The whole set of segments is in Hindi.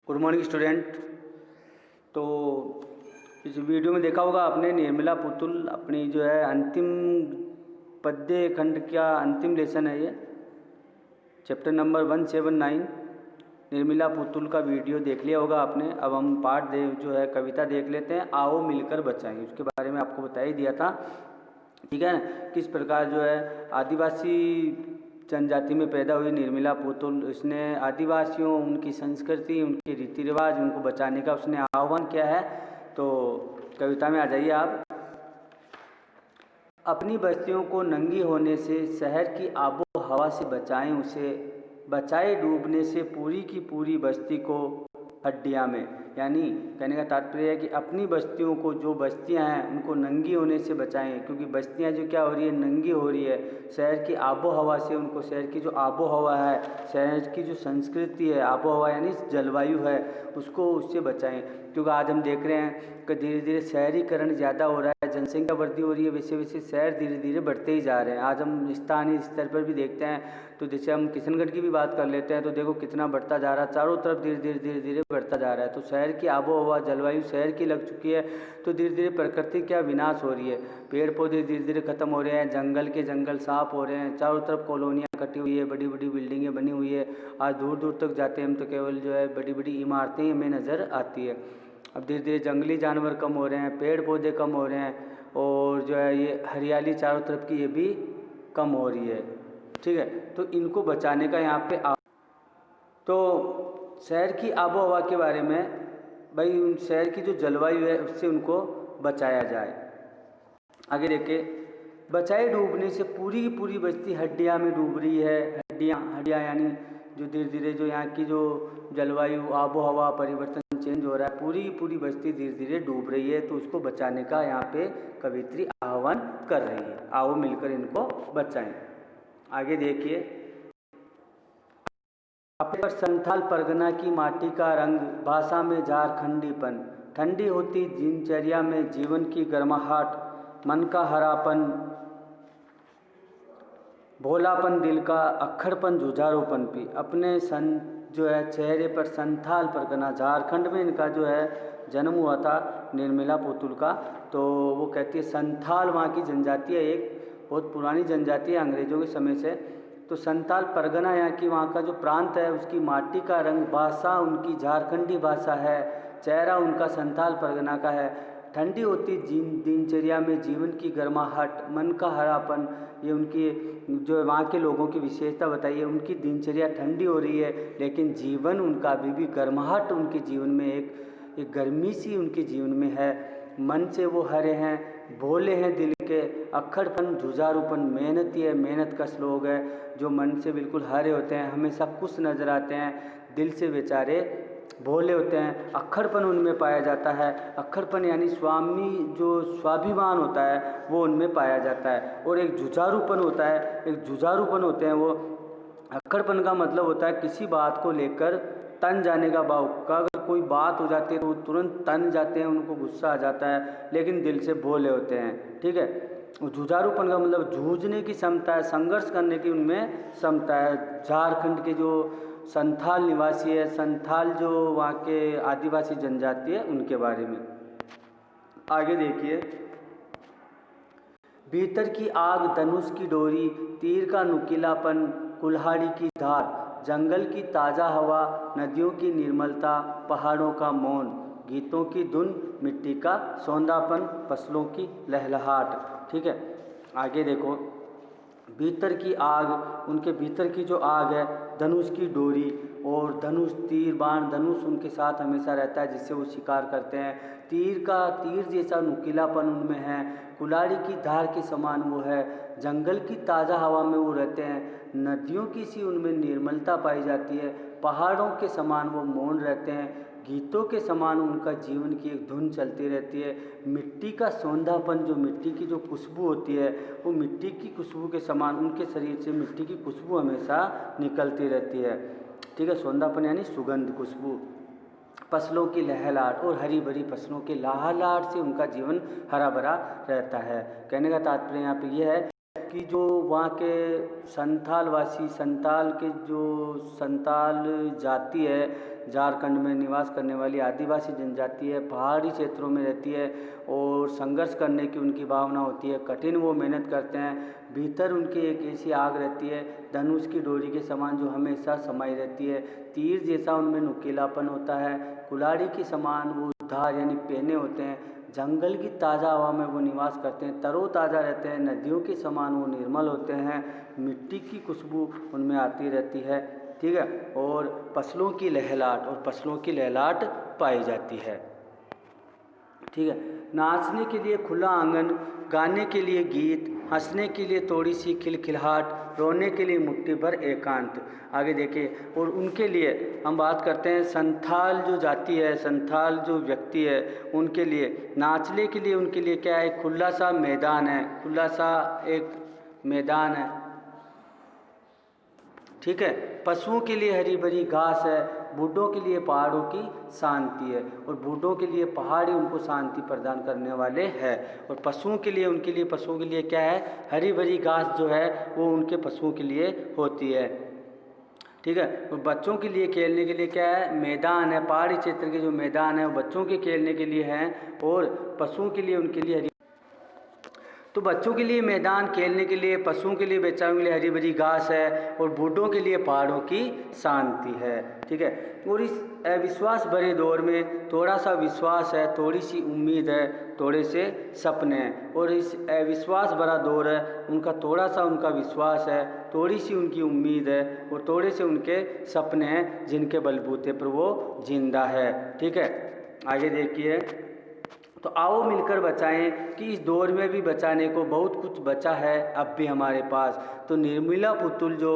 Good morning student. तो इस वीडियो में देखा होगा आपने निर्मला पुतुल अपनी जो है अंतिम पद्य खंड का अंतिम लेसन है ये चैप्टर नंबर 179 निर्मला पुतुल का वीडियो देख लिया होगा आपने। अब हम पाठ जो है कविता देख लेते हैं, आओ मिलकर बचाएं। उसके बारे में आपको बता ही दिया था, ठीक है ना। किस प्रकार जो है आदिवासी जनजाति में पैदा हुई निर्मला पुतुल, उसने आदिवासियों, उनकी संस्कृति, उनके रीति रिवाज, उनको बचाने का उसने आह्वान किया है। तो कविता में आ जाइए आप। अपनी बस्तियों को नंगी होने से, शहर की आबो हवा से बचाएं उसे, बचाए डूबने से पूरी की पूरी बस्ती को हड्डियाँ में। यानी कहने का तात्पर्य है कि अपनी बस्तियों को, जो बस्तियां हैं उनको नंगी होने से बचाएं, क्योंकि बस्तियां जो क्या हो रही है, नंगी हो रही है शहर की आबो हवा से। उनको शहर की जो आबो हवा है, शहर की जो संस्कृति है, आबो हवा यानी जलवायु है, उसको उससे बचाएं। क्योंकि आज हम देख रहे हैं कि धीरे धीरे शहरीकरण ज़्यादा हो रहा है, जनसंख्या वृद्धि हो रही है, वैसे वैसे शहर धीरे धीरे बढ़ते ही जा रहे हैं। आज हम स्थानीय स्तर पर भी देखते हैं, तो जैसे हम किशनगढ़ की भी बात कर लेते हैं, तो देखो कितना बढ़ता जा रहा है, चारों तरफ धीरे धीरे धीरे धीरे बढ़ता जा रहा है। तो शहर की आबो हवा, जलवायु शहर की लग चुकी है, तो धीरे धीरे प्रकृति क्या विनाश हो रही है, पेड़ पौधे धीरे धीरे खत्म हो रहे हैं, जंगल के जंगल साफ हो रहे हैं, चारों तरफ कॉलोनियाँ कटी हुई है, बड़ी बड़ी बिल्डिंगें बनी हुई है। आज दूर दूर तक जाते हैं हम तो केवल जो है बड़ी बड़ी इमारतें हमें नज़र आती है। अब धीरे धीरे जंगली जानवर कम हो रहे हैं, पेड़ पौधे कम हो रहे हैं, और जो है ये हरियाली चारों तरफ की ये भी कम हो रही है, ठीक है। तो इनको बचाने का यहाँ पे तो शहर की आबो हवा के बारे में, भाई उन शहर की जो जलवायु है उससे उनको बचाया जाए। आगे देखिए, बचाए डूबने से पूरी की पूरी बस्ती हड्डियाँ में डूब रही है। हड्डियाँ यानी जो धीरे धीरे जो यहाँ की जो जलवायु, आबो हवा परिवर्तन चेंज हो रहा है, पूरी की पूरी बस्ती धीरे धीरे डूब रही है। तो उसको बचाने का यहाँ पे कवित्री आह्वान कर रही है, आओ मिलकर इनको बचाएं। आगे देखिए, पर संथाल परगना की माटी का रंग, भाषा में झारखंडीपन, ठंडी होती दिनचर्या में जीवन की गर्माहट, मन का हरापन, भोलापन दिल का, अक्खड़पन जुझारूपन भी। अपने जो है चेहरे पर संथाल परगना, झारखंड में इनका जो है जन्म हुआ था निर्मला पुतुल का। तो वो कहती है संथाल वहाँ की जनजाति है, एक बहुत पुरानी जनजाति है अंग्रेजों के समय से। तो संथाल परगना यहाँ की, वहाँ का जो प्रांत है उसकी माटी का रंग, भाषा उनकी झारखंडी भाषा है, चेहरा उनका संथाल परगना का है, ठंडी होती दिनचर्या में जीवन की गर्माहट, मन का हरापन, ये उनकी जो वहाँ के लोगों की विशेषता बताइए। उनकी दिनचर्या ठंडी हो रही है, लेकिन जीवन उनका अभी भी गर्माहट, उनके जीवन में एक गर्मी सी उनके जीवन में है। मन से वो हरे हैं, भोले हैं दिल के, अक्खड़पन जुझारूपन, मेहनती है, मेहनत कश लोग है, जो मन से बिल्कुल हरे होते हैं, हमेशा खुश नज़र आते हैं, दिल से बेचारे भोले होते हैं। अक्खड़पन उनमें पाया जाता है, अक्खड़पन यानी जो स्वाभिमान होता है वो उनमें पाया जाता है। और एक जुझारूपन होता है, एक जुझारूपन होते हैं वो। अक्खड़पन का मतलब होता है किसी बात को लेकर तन जाने का भाव का। अगर कोई बात हो जाती है तो वो तुरंत तन जाते हैं, उनको गुस्सा आ जाता है, लेकिन दिल से भोले होते हैं, ठीक है। जुझारूपन का मतलब जूझने की क्षमता है, संघर्ष करने की उनमें क्षमता है। झारखंड के जो संथाल निवासी है, संथाल जो वहाँ के आदिवासी जनजाति है, उनके बारे में आगे देखिए। भीतर की आग, धनुष की डोरी, तीर का नुकीलापन, कुल्हाड़ी की धार, जंगल की ताज़ा हवा, नदियों की निर्मलता, पहाड़ों का मौन, गीतों की धुन, मिट्टी का सौंधापन, फसलों की लहलहाट, ठीक है। आगे देखो, भीतर की आग, उनके भीतर की जो आग है, धनुष की डोरी, और धनुष तीर बाण, धनुष उनके साथ हमेशा रहता है जिससे वो शिकार करते हैं। तीर जैसा नुकीलापन उनमें है, कुल्हाड़ी की धार के समान वो है, जंगल की ताज़ा हवा में वो रहते हैं, नदियों की सी उनमें निर्मलता पाई जाती है, पहाड़ों के समान वो मौन रहते हैं, गीतों के समान उनका जीवन की एक धुन चलती रहती है। मिट्टी का सौंधापन, जो मिट्टी की जो खुशबू होती है, वो मिट्टी की खुशबू के समान उनके शरीर से मिट्टी की खुशबू हमेशा निकलती रहती है, ठीक है। सौंधापन यानी सुगंध, खुशबू, फसलों की लहलहाट, और हरी भरी फसलों के लहलहाट से उनका जीवन हरा भरा रहता है। कहने का तात्पर्य यहाँ पे ये है कि जो वहाँ के संथालवासी, संथाल के जो संथाल जाति है, झारखंड में निवास करने वाली आदिवासी जनजाति है, पहाड़ी क्षेत्रों में रहती है और संघर्ष करने की उनकी भावना होती है, कठिन वो मेहनत करते हैं। भीतर उनकी एक ऐसी आग रहती है धनुष की डोरी के समान जो हमेशा समाई रहती है, तीर जैसा उनमें नुकीलापन होता है, कुल्हाड़ी के समान वो धार यानी पहने होते हैं, जंगल की ताज़ा हवा में वो निवास करते हैं, तरोताज़ा रहते हैं, नदियों के समान वो निर्मल होते हैं, मिट्टी की खुशबू उनमें आती रहती है, ठीक है, और फसलों की लहलाट पाई जाती है, ठीक है। नाचने के लिए खुला आंगन, गाने के लिए गीत, हंसने के लिए थोड़ी सी खिलखिलाहट, रोने के लिए मुट्ठी भर एकांत। आगे देखिए, और उनके लिए हम बात करते हैं संथाल जो जाति है, संथाल जो व्यक्ति है, उनके लिए नाचने के लिए उनके लिए क्या है, खुला सा मैदान है, खुला सा एक मैदान है, ठीक है। पशुओं के लिए हरी भरी घास है, बूढ़ों के लिए पहाड़ों की शांति है, और बूढ़ों के लिए पहाड़ी उनको शांति प्रदान करने वाले हैं, और पशुओं के लिए क्या है, हरी भरी घास जो है वो उनके पशुओं के लिए होती है, ठीक है। और बच्चों के लिए खेलने के लिए क्या है, मैदान है, पहाड़ी क्षेत्र के जो मैदान है वो बच्चों के खेलने के लिए हैं, और पशुओं के लिए उनके लिए तो बच्चों के लिए मैदान खेलने के लिए, पशुओं के लिए, बेचारों के लिए हरी भरी घास है, और बूढ़ों के लिए पहाड़ों की शांति है, ठीक है। और इस अविश्वास भरे दौर में थोड़ा सा विश्वास है, थोड़ी सी उम्मीद है, थोड़े से सपने हैं, और इस अविश्वास भरा दौर है, उनका थोड़ा सा उनका विश्वास है, थोड़ी सी उनकी उम्मीद है, और थोड़े से उनके सपने हैं जिनके बलबूते पर वो जिंदा है, ठीक है। आगे देखिए, तो आओ मिलकर बचाएं कि इस दौर में भी बचाने को बहुत कुछ बचा है अब भी हमारे पास। तो निर्मला पुतुल जो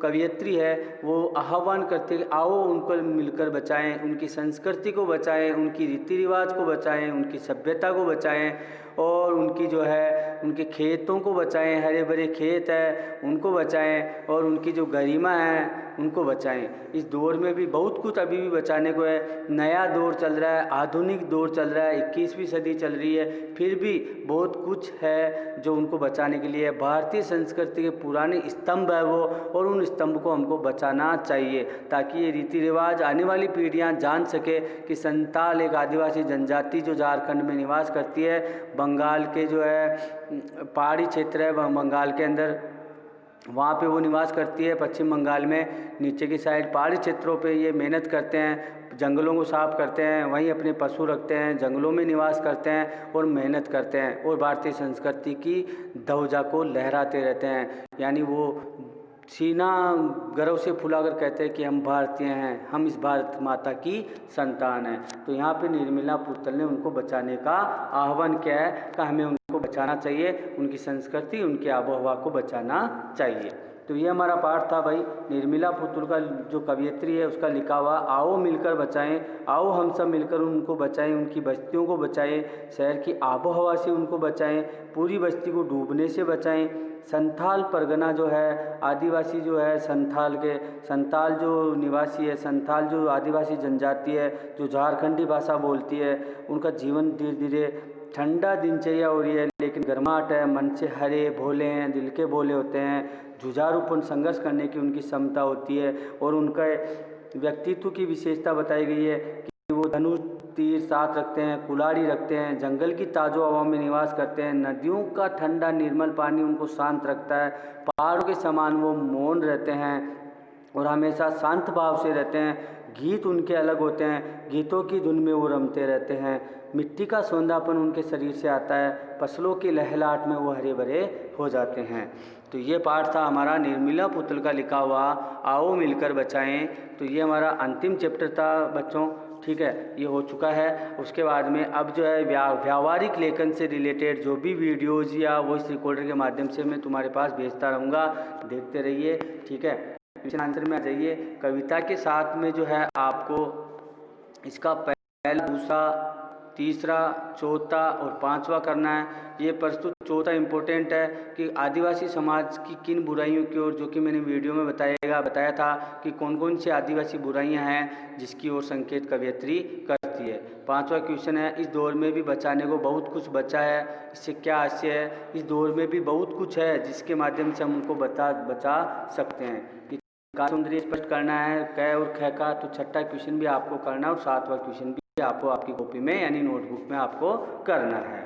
कवयित्री है वो आह्वान करते हैं आओ उनको मिलकर बचाएं, उनकी संस्कृति को बचाएं, उनकी रीति रिवाज को बचाएं, उनकी सभ्यता को बचाएं, और उनकी जो है उनके खेतों को बचाएं, हरे भरे खेत है उनको बचाएं, और उनकी जो गरिमा है उनको बचाएं। इस दौर में भी बहुत कुछ अभी भी बचाने को है, नया दौर चल रहा है, आधुनिक दौर चल रहा है, 21वीं सदी चल रही है, फिर भी बहुत कुछ है जो उनको बचाने के लिए है। भारतीय संस्कृति के पुराने स्तंभ है वो, और उन स्तंभ को हमको बचाना चाहिए ताकि ये रीति रिवाज आने वाली पीढ़ियां जान सके कि संथाल एक आदिवासी जनजाति जो झारखंड में निवास करती है, बंगाल के जो है पहाड़ी क्षेत्र है बंगाल के अंदर, वहाँ पे वो निवास करती है, पश्चिम बंगाल में नीचे की साइड पहाड़ी क्षेत्रों पे ये मेहनत करते हैं, जंगलों को साफ करते हैं, वहीं अपने पशु रखते हैं, जंगलों में निवास करते हैं और मेहनत करते हैं, और भारतीय संस्कृति की ध्वजा को लहराते रहते हैं। यानी वो सीना गर्व से फुलाकर कहते हैं कि हम भारतीय हैं, हम इस भारत माता की संतान हैं। तो यहाँ पे निर्मला पुतुल ने उनको बचाने का आह्वान किया है कि हमें उनको बचाना चाहिए, उनकी संस्कृति, उनकी आबोहवा को बचाना चाहिए। तो ये हमारा पाठ था भाई, निर्मला पुतुल का जो कवयित्री है उसका लिखा हुआ आओ मिलकर बचाएं, आओ हम सब मिलकर उनको बचाएं, उनकी बस्तियों को बचाएं, शहर की आबोहवा से उनको बचाएं, पूरी बस्ती को डूबने से बचाएं। संथाल परगना जो है, आदिवासी जो है, संथाल जो निवासी है, संथाल जो आदिवासी जनजाति है जो झारखंडी भाषा बोलती है, उनका जीवन धीरे धीरे ठंडा दिनचर्या हो रही है, लेकिन गर्माहट है, मन से हरे भोले हैं, दिल के भोले होते हैं, जुझारूपन संघर्ष करने की उनकी क्षमता होती है, और उनका व्यक्तित्व की विशेषता बताई गई है कि वो धनुष तीर साथ रखते हैं, कुल्हाड़ी रखते हैं, जंगल की ताज़ो हवा में निवास करते हैं, नदियों का ठंडा निर्मल पानी उनको शांत रखता है, पहाड़ों के समान वो मौन रहते हैं और हमेशा शांत भाव से रहते हैं। गीत उनके अलग होते हैं, गीतों की धुन में वो रमते रहते हैं, मिट्टी का सौंदापन उनके शरीर से आता है, फसलों की लहलाहट में वो हरे भरे हो जाते हैं। तो ये पाठ था हमारा निर्मला पुतुल का लिखा हुआ आओ मिलकर बचाएं। तो ये हमारा अंतिम चैप्टर था बच्चों, ठीक है, ये हो चुका है। उसके बाद में अब जो है व्यावहारिक लेखन से रिलेटेड जो भी वीडियोज़ या वॉइस रिकॉर्डर के माध्यम से मैं तुम्हारे पास भेजता रहूँगा, देखते रहिए, ठीक है। क्वेश्चन आंसर में आ जाइए। कविता के साथ में जो है आपको इसका पहला, दूसरा, तीसरा, चौथा और पांचवा करना है। ये प्रस्तुत चौथा इम्पोर्टेंट है कि आदिवासी समाज की किन बुराइयों की ओर, जो कि मैंने वीडियो में बताया था कि कौन कौन सी आदिवासी बुराइयां हैं जिसकी ओर संकेत कवयित्री करती है। 5वां क्वेश्चन है, इस दौर में भी बचाने को बहुत कुछ बचा है, इससे क्या आशय है? इस दौर में भी बहुत कुछ है जिसके माध्यम से हम उनको बचा सकते हैं। कि का सौंदर्य स्पष्ट करना है क और ख का, तो छठा क्वेश्चन भी आपको करना है और 7वां क्वेश्चन भी आपको आपकी कॉपी में यानी नोटबुक में आपको करना है।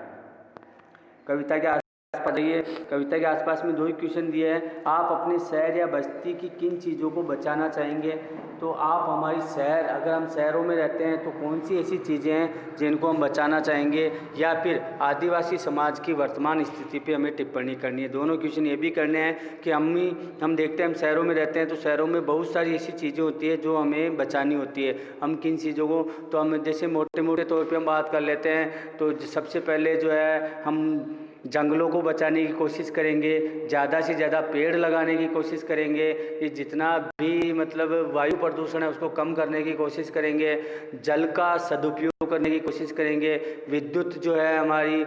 कविता के आसपास जाइए। कविता के आसपास में 2 ही क्वेश्चन दिए हैं। आप अपने शहर या बस्ती की किन चीज़ों को बचाना चाहेंगे? तो आप हमारी शहर, अगर हम शहरों में रहते हैं तो कौन सी ऐसी चीज़ें हैं जिनको हम बचाना चाहेंगे, या फिर आदिवासी समाज की वर्तमान स्थिति पे हमें टिप्पणी करनी है। दोनों क्वेश्चन ये भी करने हैं कि हम देखते हैं हम शहरों में रहते हैं तो शहरों में बहुत सारी ऐसी चीज़ें होती है जो हमें बचानी होती है। हम किन चीज़ों को, तो हम जैसे मोटे तौर पर हम बात कर लेते हैं तो सबसे पहले जो है हम जंगलों को बचाने की कोशिश करेंगे, ज़्यादा से ज़्यादा पेड़ लगाने की कोशिश करेंगे, ये जितना भी मतलब वायु प्रदूषण है उसको कम करने की कोशिश करेंगे, जल का सदुपयोग करने की कोशिश करेंगे, विद्युत जो है हमारी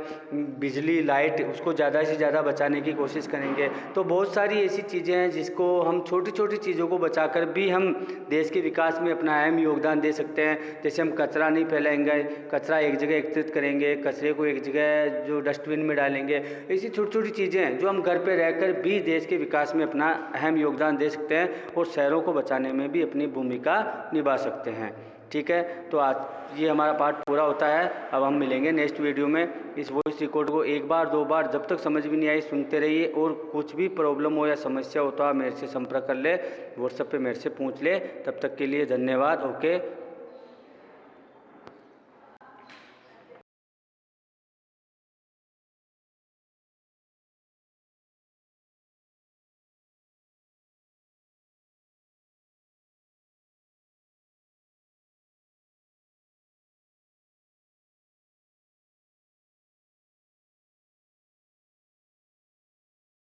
बिजली लाइट उसको ज़्यादा से ज़्यादा बचाने की कोशिश करेंगे। तो बहुत सारी ऐसी चीज़ें हैं जिसको हम छोटी छोटी चीज़ों को बचाकर भी हम देश के विकास में अपना अहम योगदान दे सकते हैं। जैसे हम कचरा नहीं फैलाएंगे, कचरा एक जगह एकत्रित करेंगे, कचरे को एक जगह जो डस्टबिन में डालेंगे। ऐसी छोटी छोटी चीज़ें हैं जो हम घर पे रहकर भी देश के विकास में अपना अहम योगदान दे सकते हैं और शहरों को बचाने में भी अपनी भूमिका निभा सकते हैं। ठीक है, तो आज ये हमारा पार्ट पूरा होता है। अब हम मिलेंगे नेक्स्ट वीडियो में। इस वॉइस रिकॉर्ड को 1 बार 2 बार जब तक समझ में नहीं आई सुनते रहिए, और कुछ भी प्रॉब्लम हो या समस्या हो तो आप मेरे से संपर्क कर ले, व्हाट्सएप पे मेरे से पूछ ले। तब तक के लिए धन्यवाद। ओके।